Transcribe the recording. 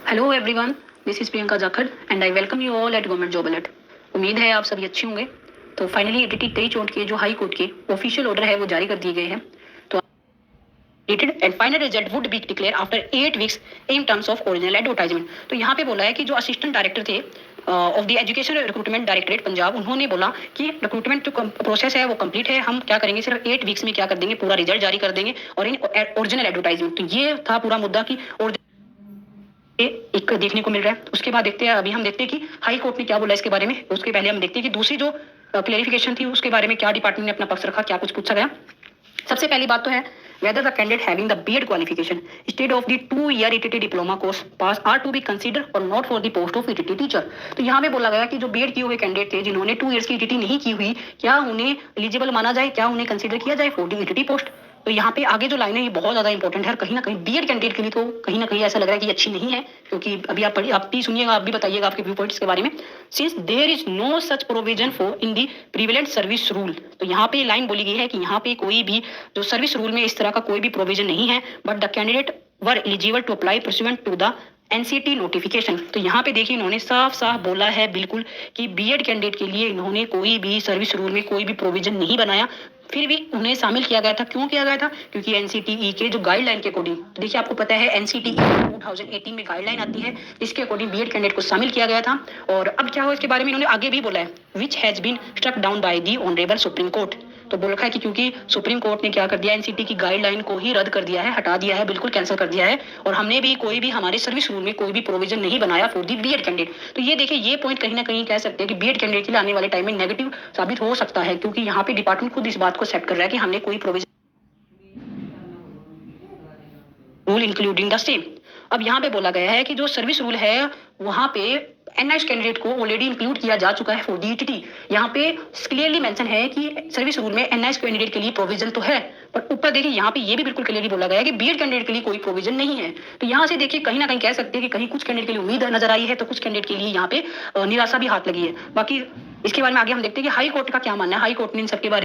Hello everyone, this is Priyanka Jakhar and I welcome you all at government job alert. उम्मीद है आप सभी अच्छे होंगे। तो फाइनली एडीटी 23 के जो हाई कोर्ट के ऑफिशियल ऑर्डर है वो जारी कर दिए गए हैं। तो and final result would be declare after 8 weeks in terms of original advertisement. तो यहाँ पे बोला है कि जो असिस्टेंट डायरेक्टर थे of the education recruitment directorate Punjab, उन्होंने बोला कि रिक्रूटमेंट जो प्रोसेस है वो कंप्लीट है, हम क्या करेंगे सिर्फ 8 वीक्स में क्या कर देंगे, पूरा रिजल्ट जारी कर देंगे और इन ओरिजिनल एडवर्टाइजमेंट। तो ये था पूरा मुद्दा कि एक देखने को मिल रहा है। उसके बाद देखते हैं, अभी हम देखते हैं कि हाई कोर्ट ने क्या बोला इसके बारे में। उसके पहले हम देखते हैं कि दूसरी जो क्लेरिफिकेशन थी उसके बारे में क्या डिपार्टमेंट ने अपना पक्ष रखा, क्या कुछ पूछा गया। सबसे पहली बात तो है whether the candidate having the B.Ed qualification instead of the 2-year ETT diploma course pass are to be considered or not for the post of ETT teacher। तो यहाँ पे बोला गया कि जो B.Ed किए हुए कैंडिडेट थे जिन्होंने 2 years की ETT नहीं की हुई, क्या उन्हें एलिजिबल माना जाए, क्या उन्हें कंसिडर किया जाए फॉर दी ETT पोस्ट। तो यहाँ पे आगे जो लाइन है ये बहुत ज्यादा इंपॉर्टेंट है। कहीं ना कहीं B.Ed कैंडिडेट के लिए तो कहीं ना कहीं ऐसा लग रहा है कि अच्छी नहीं है, क्योंकि अभी आप भी सुनिएगा, आप भी बताइएगा आपके व्यू पॉइंट्स के बारे में। Since there is no such provision for in the prevalent service rule. तो यहाँ पे लाइन बोली गई है कि यहाँ पे कोई भी जो सर्विस रूल में इस तरह का कोई भी प्रोविजन नहीं है, but the candidate were eligible to apply pursuant to the NCT notification. तो यहाँ पे देखिए इन्होंने साफ साफ बोला है बिल्कुल कि B.Ed कैंडिडेट के लिए इन्होंने कोई भी सर्विस रूल में कोई भी प्रोविजन नहीं बनाया, फिर भी उन्हें शामिल किया गया था। क्यों किया गया था? क्योंकि एनसीटीई के जो गाइडलाइन के अकॉर्डिंग, देखिए आपको पता है एनसीटीई 2018 में गाइडलाइन आती है, जिसके अकॉर्डिंग B.Ed कैंडिडेट को शामिल किया गया था। और अब क्या हुआ इसके बारे में इन्होंने आगे भी बोला है, which has been struck down by the honourable supreme court. तो बोल रखा है कि क्योंकि सुप्रीम कोर्ट ने क्या कर दिया, एनसीटी की गाइडलाइन को ही रद्द कर दिया है, हटा दिया है, बिल्कुल कैंसिल कर दिया है, और हमने भी कोई भी हमारे सर्विस रूल में कोई भी प्रोविजन नहीं बनाया फॉर दी B.Ed कैंडिडेट। तो ये देखिए ये पॉइंट कहीं ना कहीं कह सकते हैं कि B.Ed कैंडिडेट के लिए आने वाले टाइम में नेगेटिव साबित हो सकता है, क्योंकि यहाँ पे डिपार्टमेंट खुद इस बात को एक्सेप्ट कर रहा है कि हमने कोई provision rule including the same. अब यहाँ पे बोला गया है कि जो सर्विस रूल है वहाँ पे एनआईएस कैंडिडेट को ऑलरेडी इंक्लूड किया जा चुका है फॉर दी ETT। यहाँ पे क्लियरली मेंशन है कि सर्विस रूल में एनआईएस कैंडिडेट के लिए प्रोविजन तो है, पर ऊपर देखिए यहाँ पे ये भी बिल्कुल क्लियरली बोला गया है कि B.Ed कैंडिडेट के लिए कोई प्रोविजन नहीं है। तो यहाँ से देखिए कहीं ना कहीं कह सकते हैं कि कहीं कुछ कैंडिडेट के लिए उम्मीद नजर आई है, तो कुछ कैंडिडेट के लिए यहाँ पे निराशा भी हाथ लगी है। बाकी इसके बारे में आगे हम देखते हैं कि हाई कोर्ट का क्या मानना है। हाई कोर्ट ने इन सबके बारे